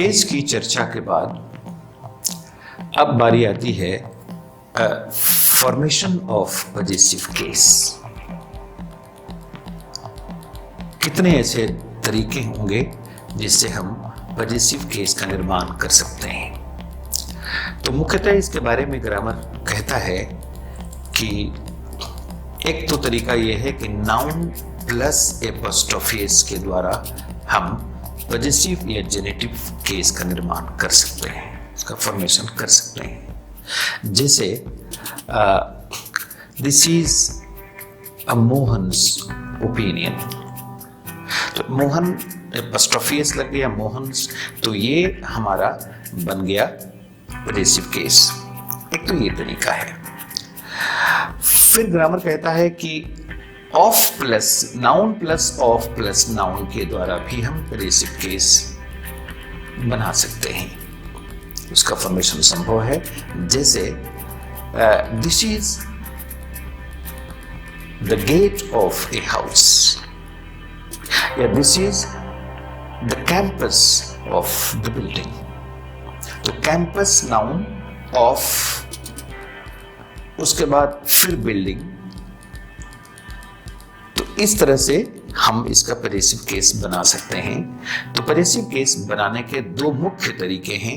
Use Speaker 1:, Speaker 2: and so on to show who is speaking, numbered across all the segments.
Speaker 1: Case की चर्चा के बाद अब बारी आती है फॉर्मेशन ऑफ पजेसिव केस। कितने ऐसे तरीके होंगे जिससे हम पजेसिव केस का निर्माण कर सकते हैं। तो मुख्यतः इसके बारे में ग्रामर कहता है कि एक तो तरीका यह है कि नाउन प्लस एपोस्ट्रोफेस के द्वारा हम पजेसिव या जेनेटिव केस का निर्माण कर सकते हैं, उसका फॉर्मेशन कर सकते हैं। जैसे this is a Mohan's opinion, तो मोहन एपोस्ट्रोफेस लग गया मोहन्स, तो ये हमारा बन गया पजेसिव केस। एक तो ये तरीका है। फिर ग्रामर कहता है कि of plus noun plus of plus noun के द्वारा भी हम पजेसिव केस बना सकते हैं, उसका फॉर्मेशन संभव है। जैसे this is the gate of a house, या this is the campus of the building. तो कैंपस नाउन, ऑफ, उसके बाद फिर बिल्डिंग। तो इस तरह से हम इसका पजेसिव केस बना सकते हैं। तो पजेसिव केस बनाने के दो मुख्य तरीके हैं,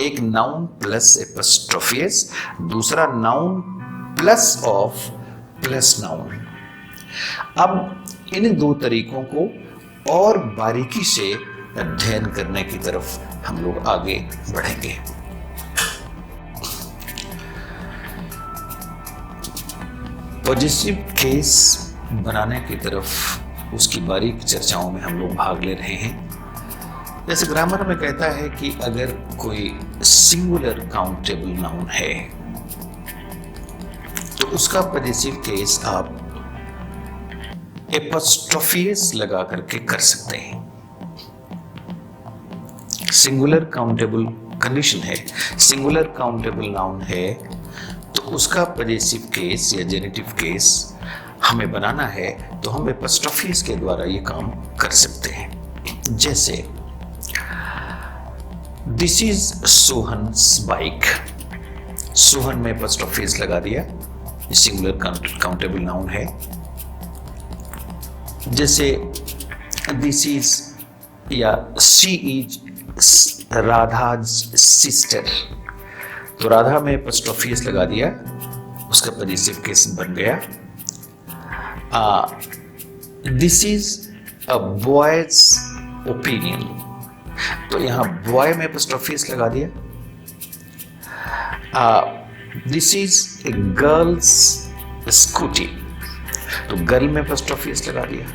Speaker 1: एक नाउन प्लस एपोस्ट्रोफेस, दूसरा noun plus of plus noun. अब इन दो तरीकों को और बारीकी से अध्ययन करने की तरफ हम लोग आगे बढ़ेंगे। पजेसिव केस बनाने की तरफ उसकी बारीक चर्चाओं में हम लोग भाग ले रहे हैं। जैसे ग्रामर में कहता है कि अगर कोई सिंगुलर काउंटेबल नाउन है तो उसका पजेसिव केस आप एपोस्ट्रोफेस लगा करके कर सकते हैं। सिंगुलर काउंटेबल कंडीशन है, सिंगुलर काउंटेबल नाउन है, तो उसका पजेसिव केस या जेनेटिव केस हमें बनाना है तो हम एपोस्ट्रोफेस के द्वारा ये काम कर सकते हैं। जैसे this is Sohan's bike, Sohan में एपोस्ट्रोफेस लगा दिया, सिंगुलर काउंटेबल नाउन है। जैसे दिस इज या शी इज राधाज सिस्टर, तो राधा में एपोस्ट्रोफेस लगा दिया, उसका पजेसिव केस बन गया। This is a boys opinion, तो यहां बॉय में एपोस्ट्रोफेस लगा दिया। This is a girls scooty, तो गर्ल में एपोस्ट्रोफेस लगा दिया।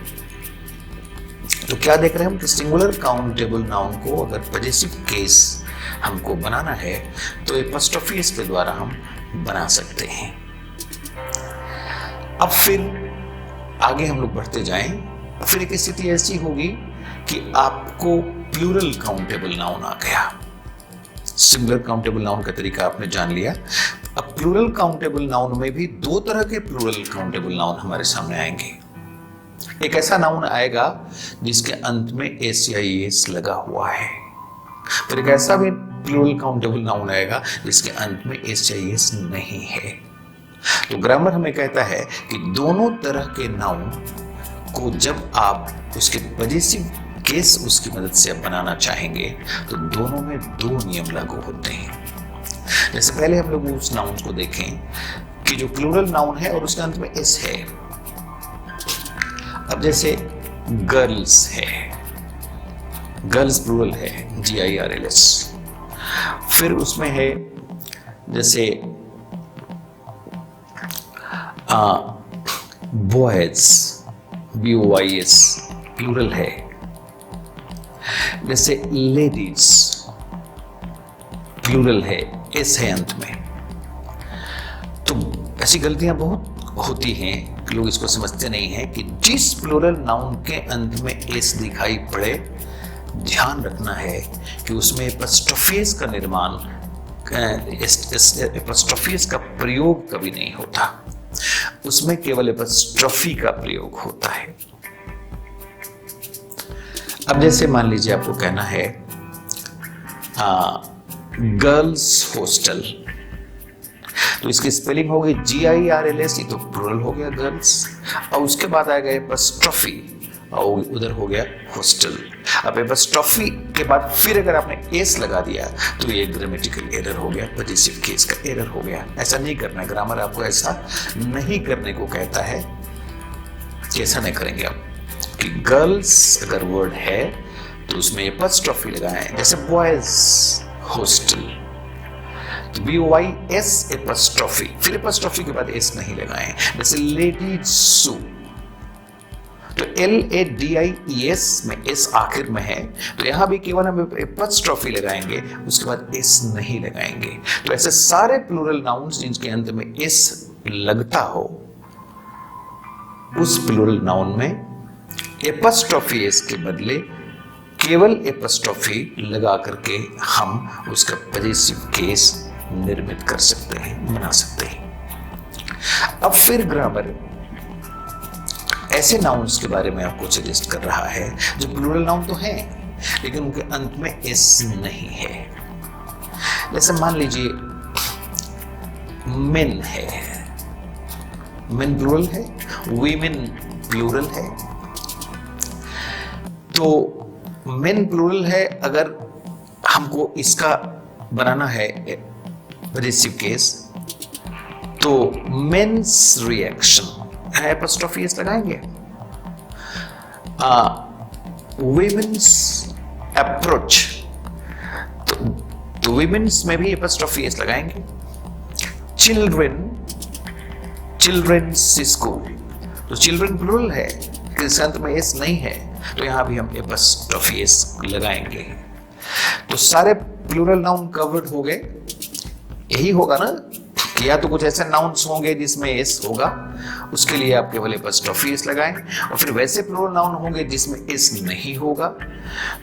Speaker 1: तो क्या देख रहे हैं हम कि सिंगुलर काउंटेबल नाउन को अगर पजेसिव केस हमको बनाना है तो एपोस्ट्रोफेस के द्वारा हम बना सकते हैं। अब फिर आगे हम लोग बढ़ते जाएं, फिर एक स्थिति ऐसी होगी कि आपको प्लूरल काउंटेबल नाउन आ गया। सिंगुलर काउंटेबल नाउन का तरीका आपने जान लिया। अब प्लूरल काउंटेबल नाउन में भी दो तरह के प्लूरल काउंटेबल नाउन हमारे सामने आएंगे। एक ऐसा नाउन आएगा जिसके अंत में एस या एस लगा हुआ है, फिर एक ऐसा भी प्लूरल काउंटेबल नाउन आएगा जिसके अंत में एस या एस नहीं है। तो ग्रामर हमें कहता है कि दोनों तरह के नाउन को जब आप उसके पजेसिव केस उसकी मदद से बनाना चाहेंगे तो दोनों में दो नियम लागू होते हैं। जैसे पहले हम लोग उस नाउन को देखें कि जो प्लूरल नाउन है और उसके अंत में एस है। अब जैसे गर्ल्स है, गर्ल्स प्लूरल है, GIRLS। फिर उसमें है जैसे बॉयज, BOYS प्लूरल है। जैसे लेडीज प्लूरल है, एस है अंत में। तो ऐसी गलतियां बहुत होती हैं कि लोग इसको समझते नहीं हैं कि जिस प्लूरल नाउन के अंत में एस दिखाई पड़े, ध्यान रखना है कि उसमें एपोस्ट्रोफेस का निर्माण, एपोस्ट्रोफेस का प्रयोग कभी नहीं होता, उसमें केवल एपोस्ट्रोफी का प्रयोग होता है। अब जैसे मान लीजिए आपको कहना है गर्ल्स हॉस्टल, तो इसकी स्पेलिंग होगी GIRLS, ये तो प्लूरल हो गया गर्ल्स, और उसके बाद आएगा एपॉस्ट्रोफी और उधर हो गया हॉस्टल। अब एपॉस्ट्रोफी के बाद फिर अगर आपने एस लगा दिया तो ये ग्रामेटिकल एरर हो गया, पॉजिटिव केस का एरर हो गया। ऐसा नहीं करना है, ग्रामर आपको ऐसा नहीं करने को कहता है कि ऐसा नहीं करेंगे आप कि गर्ल्स अगर वर्ड है तो उसमें एपॉस्ट्रोफी लगाएं, जैसे बॉयज हॉस्टल, तो BOYS एपॉस्ट्रोफी, फिर एपॉस्ट्रोफी के बाद एस नहीं लगाएं। जैसे लेडीज सू, तो LADIES में एस आखिर में है, तो यहां भी केवल हम एपॉस्ट्रोफी लगाएंगे, उसके बाद एस नहीं लगाएंगे। तो ऐसे सारे प्लूरल नाउन्स जिनके अंत में एस लगता हो, उस प्लूरल नाउन में एपॉस्ट्रोफी एस के बदले केवल एपॉस्ट्रोफी लगा करके हम उसका पॉजिटिव केस निर्मित कर सकते हैं, बना सकते हैं। अब फिर ग्रामर ऐसे नाउन्स के बारे में आपको सजेस्ट कर रहा है जो प्लूरल नाउन तो हैं लेकिन उनके अंत में एस नहीं है। जैसे मान लीजिए मेन है, मेन प्लूरल है, वीमेन प्लूरल है, तो मेन प्लूरल है, अगर हमको इसका बनाना है पॉजिटिव केस तो मेंस रिएक्शन है, एपॉस्ट्रोफी एस लगाएंगे। वीमेंस अप्रोच, तो वीमेंस में भी एपॉस्ट्रोफी एस लगाएंगे। चिल्ड्रंस स्कूल, तो चिल्ड्रन प्लूरल है, किस अंत में एस नहीं है, तो यहां भी हम एपॉस्ट्रोफी एस लगाएंगे। तो सारे प्लूरल नाउन कवर्ड हो गए। यही होगा ना कि या तो कुछ ऐसे नाउन्स होंगे जिसमें एस होगा, उसके लिए आप केवल एपॉस्ट्रोफी एस लगाएं, और फिर वैसे प्लूरल नाउन होंगे जिसमें एस नहीं होगा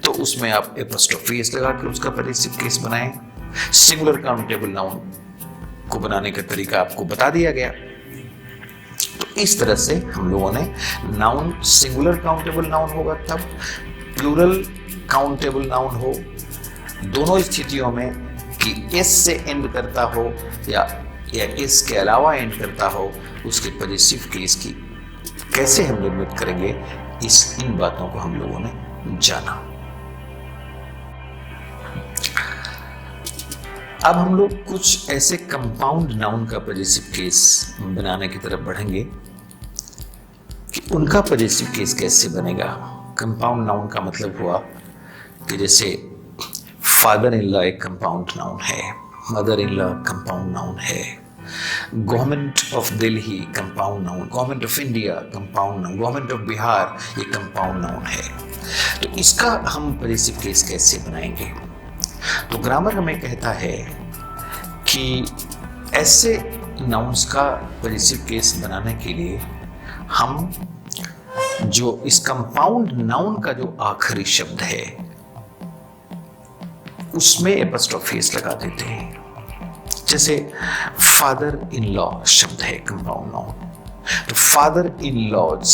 Speaker 1: तो उसमें आप एपॉस्ट्रोफी एस लगा के उसका पॉजिटिव केस बनाएं। सिंगुलर काउंटेबल नाउन को बनाने का तरीका आपको बता दिया गया। तो इस तरह से हम लोगों ने नाउन सिंगुलर काउंटेबल नाउन होगा तब, प्लूरल काउंटेबल नाउन हो दोनों स्थितियों में कि एस से एंड करता हो या एस के अलावा एंड करता हो, उसके पॉजिटिव केस की कैसे हम निर्मित करेंगे, इन बातों को हम लोगों ने जाना। अब हम लोग कुछ ऐसे कंपाउंड नाउन का पॉजिटिव केस बनाने की तरफ बढ़ेंगे कि उनका पॉजिटिव केस कैसे बनेगा। कंपाउंड नाउन का मतलब हुआ कि जैसे फादर इन लॉ एक कंपाउंड नाउन है, mother in law compound noun है, government of Delhi compound noun, government of India compound noun, government of Bihar ये कंपाउंड नाउन है। तो इसका हम पॉजिटिव केस कैसे बनाएंगे? तो ग्रामर हमें कहता है कि ऐसे नाउन्स का पॉजिटिव केस बनाने के लिए हम जो इस कंपाउंड नाउन का जो आखिरी शब्द है उसमें एपॉस्ट्रोफी एस लगा देते हैं। जैसे फादर इन लॉ शब्द है कंपाउंड नाउन, तो फादर इन लॉज,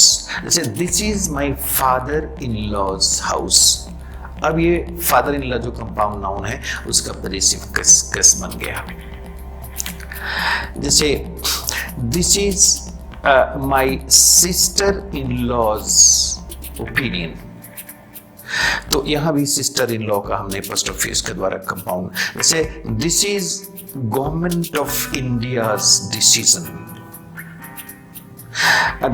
Speaker 1: जैसे this is my father in law's house. अब ये फादर इन लॉ जो कंपाउंड नाउन है उसका पॉजिटिव केस बन गया। जैसे this is my sister in law's opinion, तो यहां भी सिस्टर इन लॉ का हमने एपॉस्ट्रोफी एस के द्वारा कंपाउंड, जैसे this is government of India's decision,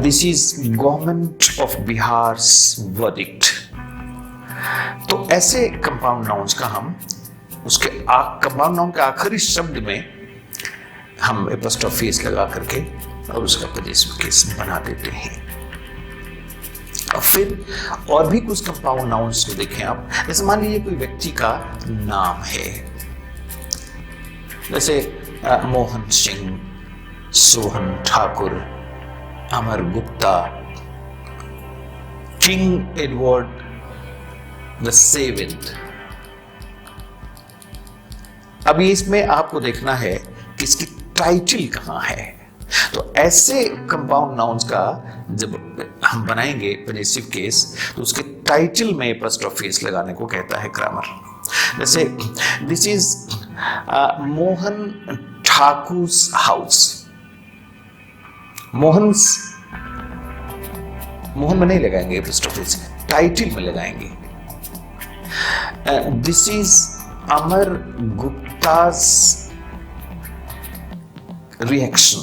Speaker 1: this is government of Bihar's verdict. तो ऐसे कंपाउंड नाउन्स का हम उसके कंपाउंड नाउन के आखिरी शब्द में हम एपॉस्ट्रोफी एस लगा करके और उसका पॉजिटिव केस बना देते हैं। और फिर और भी कुछ कंपाउंड नाउन्स को देखें आप, जैसे मान लीजिए कोई व्यक्ति का नाम है, जैसे Mohan Singh, Sohan Thakur, Amar Gupta, King Edward the seventh. अभी इसमें आपको देखना है कि इसकी टाइटल कहां है। तो ऐसे कंपाउंड नाउन्स का जब हम बनाएंगे पॉजिटिव केस तो उसके टाइटल में एपॉस्ट्रोफी एस लगाने को कहता है ग्रामर। जैसे दिस इज मोहन ठाकुर's हाउस। मोहन में नहीं लगाएंगे एपिस्ट्रोफिस, टाइटल में लगाएंगे। दिस इज अमर गुप्ता's रिएक्शन,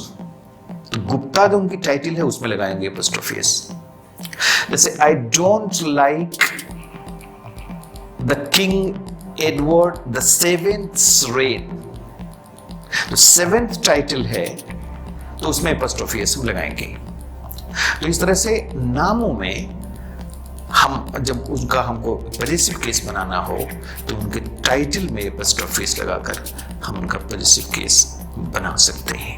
Speaker 1: तो गुप्ता जो उनकी टाइटल है उसमें लगाएंगे एपिस्ट्रोफिस। जैसे I don't like the king Edward the 7th reign, तो 7th टाइटल है तो उसमें एपिस्ट्रोफिस हम लगाएंगे। तो इस तरह से नामों में हम जब उनका हमको पॉजेसिव केस बनाना हो तो उनके टाइटल में एपिस्ट्रोफिस लगाकर हम उनका पॉजेसिव केस बना सकते हैं।